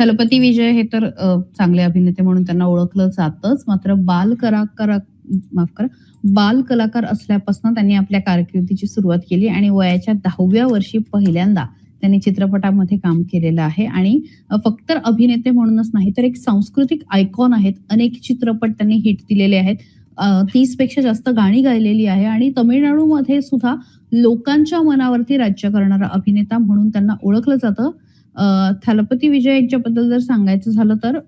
थलपती विजय हे तर चांगले अभिनेते म्हणून त्यांना ओळखलं जातंच. मात्र माफ करा, बाल कलाकार असल्यापासून त्यांनी आपल्या कारकिर्दीची सुरुवात केली आणि वयाच्या 10व्या वर्षी पहिल्यांदा त्यांनी चित्रपटामध्ये काम केलेलं आहे आणि फक्त अभिनेते म्हणूनच नाही, तर एक सांस्कृतिक आयकॉन आहेत. अनेक चित्रपट त्यांनी हिट दिलेले आहेत. 30 पेक्षा जास्त गाणी गायलेली आहे आणि तमिळनाडूमध्ये सुद्धा लोकांच्या मनावरती राज्य करणारा अभिनेता म्हणून त्यांना ओळखलं जातं. थलपती विजय यांच्याबद्दल जर सांगायचं झालं तर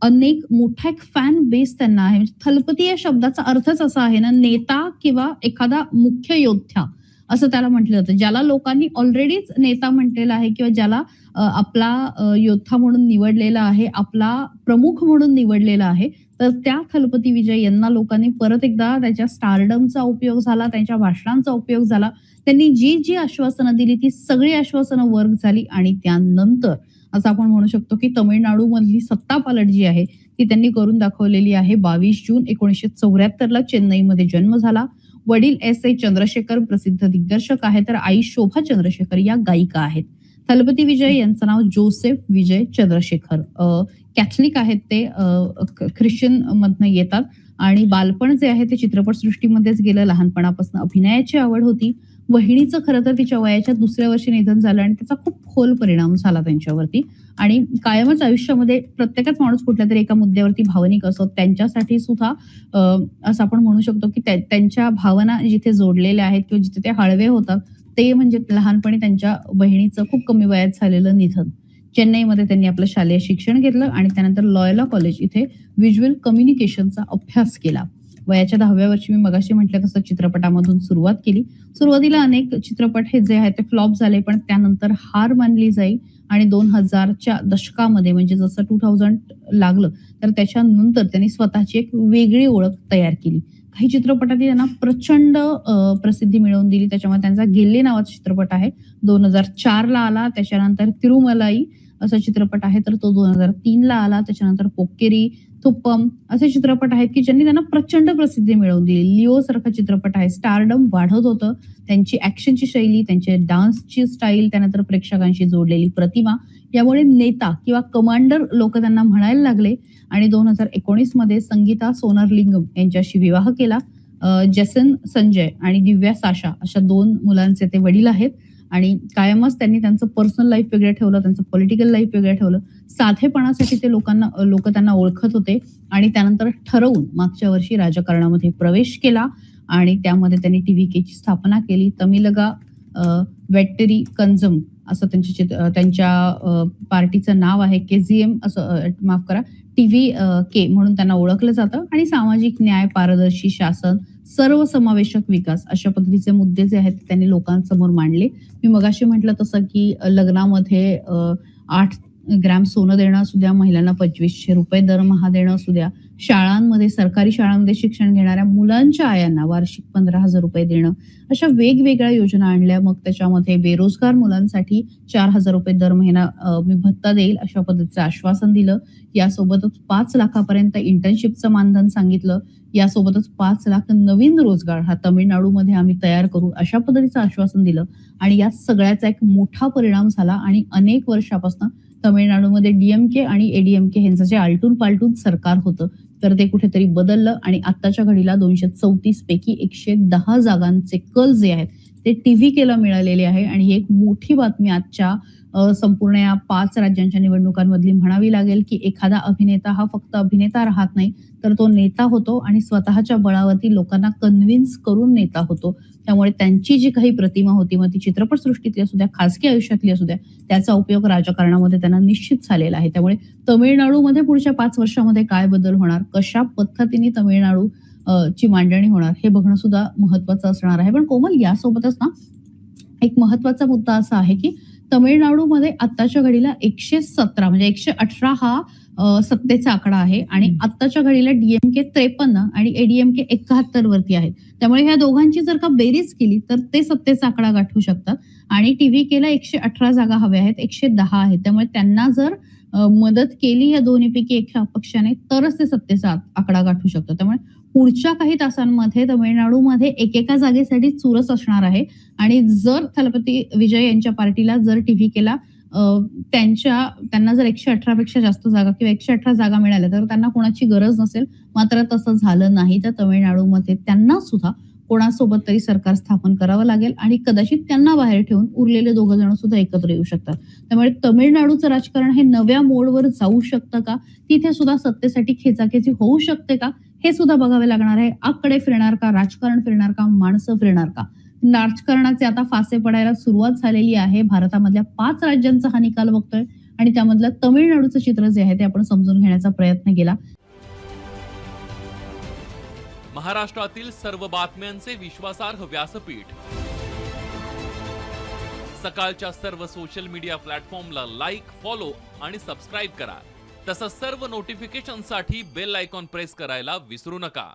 अनेक मोठा एक फॅन बेस त्यांना आहे. म्हणजे थलपती या शब्दाचा अर्थच असा आहे ना, नेता किंवा एखादा मुख्य योद्धा असं त्याला म्हटलं जातं. ज्याला लोकांनी ऑलरेडीच नेता म्हटलेला आहे किंवा ज्याला आपला योद्धा म्हणून निवडलेला आहे, आपला प्रमुख म्हणून निवडलेला आहे. तर त्या थलपती विजय यांना लोकांनी परत एकदा त्याच्या स्टारडमचा उपयोग झाला, त्यांच्या भाषणांचा उपयोग झाला. त्यांनी जी आश्वासनं दिली ती सगळी आश्वासनं वर्क झाली आणि त्यानंतर असं आपण म्हणू शकतो की तमिळनाडूमधली सत्तापालट जी आहे ती त्यांनी करून दाखवलेली आहे. 22 जून 1974 चेन्नईमध्ये जन्म झाला. वडील S. A. चंद्रशेखर प्रसिद्ध दिग्दर्शक आहेत, तर आई शोभा चंद्रशेखर या गायिका आहेत. थलपती विजय यांचं नाव जोसेफ विजय चंद्रशेखर. कॅथलिक आहेत ते, ख्रिश्चन मधनं येतात आणि बालपण जे आहे ते चित्रपटसृष्टीमध्येच गेलं. लहानपणापासून अभिनयाची आवड होती. वहिनीचं खरं तर तिच्या वयाच्या 2ऱ्या वर्षी निधन झालं आणि त्याचा खूप खोल परिणाम झाला त्यांच्यावरती आणि कायमच आयुष्यामध्ये प्रत्येकच माणूस कुठल्यातरी एका मुद्द्यावरती भावनिक असतो. त्यांच्यासाठी सुद्धा असं आपण म्हणू शकतो की त्यांच्या भावना जिथे जोडलेल्या आहेत किंवा जिथे ते हळवे होतात ते म्हणजे लहानपणी त्यांच्या बहिणीचं खूप कमी वयात झालेलं निधन. चेन्नईमध्ये त्यांनी आपलं शालेय शिक्षण घेतलं आणि त्यानंतर लॉयला कॉलेज इथे व्हिज्युअल कम्युनिकेशनचा अभ्यास केला. वयाच्या 10व्या वर्षी मी मगाशी म्हटलं तसं चित्रपटामधून सुरुवात केली. सुरुवातीला अनेक चित्रपट हे जे आहेत ते फ्लॉप झाले, पण त्यानंतर हार मानली जाईल आणि 2000च्या दशकामध्ये म्हणजे जसं 2000 लागलं तर त्याच्यानंतर त्यांनी स्वतःची एक वेगळी ओळख तयार केली. काही चित्रपटांनी त्यांना प्रचंड प्रसिद्धी मिळवून दिली. त्याच्यामध्ये त्यांचा गिल्ली नावाचा चित्रपट आहे, 2004ला आला. त्याच्यानंतर तिरुमलाई असा चित्रपट आहे, तर तो 2003ला आला. त्याच्यानंतर पोक्केरी, थुप्पम असे चित्रपट आहेत की ज्यांनी त्यांना प्रचंड प्रसिद्धी मिळवून दिली. लिओ सारखा चित्रपट आहे. स्टारडम वाढत होतं. त्यांची ऍक्शनची शैली, त्यांचे डान्सची स्टाईल, त्यानंतर प्रेक्षकांशी जोडलेली प्रतिमा यामुळे नेता किंवा कमांडर लोक त्यांना म्हणायला लागले आणि 2019 मध्ये संगीता सोनारलिंगम यांच्याशी विवाह केला. जसन संजय आणि दिव्या साशा अशा 2 मुलांचे ते वडील आहेत आणि कायमच त्यांनी त्यांचं पर्सनल लाईफ वेगळं ठेवलं, त्यांचं पॉलिटिकल लाईफ वेगळं ठेवलं. साधेपणासाठी ते लोक त्यांना ओळखत होते आणि त्यानंतर ठरवून मागच्या वर्षी राजकारणामध्ये प्रवेश केला आणि त्यामध्ये त्यांनी TVKची स्थापना केली. तमिलगा वेट्टरी कंझम असं त्यांच्या पार्टीचं नाव आहे. KZM असं माफ करा, TVK म्हणून त्यांना ओळखलं जातं आणि सामाजिक न्याय, पारदर्शी शासन, सर्वसमावेशक विकास अशा पद्धतीचे मुद्दे जे आहेत त्यांनी लोकांसमोर मांडले. मी मगाशी म्हटलं तसं की लग्नामध्ये 8 ग्रॅम सोनं देणं असू द्या, महिलांना ₹2500 दरमहा देणं असू द्या, शाळांमध्ये सरकारी शाळांमध्ये शिक्षण घेणाऱ्या मुलांच्या आयांना वार्षिक ₹15,000 देणं, अशा वेगवेगळ्या योजना आणल्या. मग त्याच्यामध्ये बेरोजगार मुलांसाठी ₹4,000 दर महिना मी भत्ता देईल अशा पद्धतीचं आश्वासन दिलं. यासोबतच 5 लाखापर्यंत इंटर्नशिपचं मानधन सांगितलं. यासोबतच 5 लाख नवीन रोजगार हा तमिळनाडूमध्ये आम्ही तयार करू अशा पद्धतीचं आश्वासन दिलं आणि या सगळ्याचा एक मोठा परिणाम झाला आणि अनेक वर्षापासून तमिळनाडूमध्ये DMK आणि ADMK यांचं जे आलटून पालटून सरकार होतं तर ते कुठेतरी बदललं आणि आत्ताच्या घडीला 234 पैकी 110 जागांचे कल जे आहेत ते TVKला मिळालेले आहे आणि ही एक मोठी बातमी आजच्या संपूर्ण या 5 राज्यांच्या निवडणुकांमधली म्हणावी लागेल की एखादा अभिनेता हा फक्त अभिनेता राहत नाही, तर तो नेता होतो आणि स्वतःच्या बळावरती लोकांना कन्व्हिन्स करून नेता होतो. त्यामुळे त्यांची जी काही प्रतिमा होती, मग ती चित्रपटसृष्टीतली असू द्या, खासगी आयुष्यातली असू द्या, त्याचा उपयोग राजकारणामध्ये त्यांना निश्चित झालेला आहे. त्यामुळे तमिळनाडूमध्ये पुढच्या 5 वर्षामध्ये काय बदल होणार, कशा पद्धतीने तमिळनाडू ची मांडणी होणार हे बघणं सुद्धा महत्वाचं असणार आहे. पण कोमल, यासोबतच ना एक महत्वाचा मुद्दा असा आहे की तमिळनाडूमध्ये आत्ताच्या घडीला 117 म्हणजे 118 हा सत्तेचा आकडा आहे आणि आत्ताच्या घडीला DMK 53 आणि ADMK 71 वरती आहेत. त्यामुळे ह्या दोघांची जर का बेरीज केली तर ते सत्तेचा आकडा गाठू शकतात आणि TVKला 118 जागा हव्या आहेत, 110 आहेत. त्यामुळे त्यांना जर मदत केली या दोन्हीपैकी एका पक्षाने तरच ते सत्तेचा आकडा गाठू शकतो. त्यामुळे पुढच्या काही तासांमध्ये तमिळनाडूमध्ये एकेका जागेसाठी चुरस असणार आहे आणि जर थलपती विजय यांच्या पार्टीला जर TVKला त्यांना जर 118 पेक्षा जास्त जागा किंवा 118 जागा मिळाल्या तर त्यांना कोणाची गरज नसेल. मात्र तसं झालं नाही. तर तामिळनाडूमध्ये त्यांना सुद्धा कोणासोबत तरी सरकार स्थापन करावं लागेल आणि कदाचित त्यांना बाहेर ठेवून उरलेले दोघं जण सुद्धा एकत्र येऊ शकतात. त्यामुळे तामिळनाडूचं राजकारण हे नव्या मोडवर जाऊ शकतं का? तिथे सुद्धा सत्तेसाठी खेचाखेची होऊ शकते का? हे सुद्धा बघावे लागणार आहे. आकडे फिरणार का? राजकारण फिरणार का? माणसं फिरणार का? राजकारणाचे आता फासे पडायला सुरुवात झालेली आहे. भारतामधल्या 5 राज्यांचा हा निकाल बघतोय आणि त्यामधलं तामिळनाडूचं चित्र जे आहे ते आपण समजून घेण्याचा प्रयत्न केला. महाराष्ट्रातील सर्व बातम्यांचे विश्वासार्ह व्यासपीठ. सकाळच्या सर्व सोशल मीडिया प्लॅटफॉर्मला लाईक, फॉलो आणि सबस्क्राईब करा. तसंच सर्व नोटिफिकेशनसाठी बेल आयकॉन प्रेस करायला विसरू नका.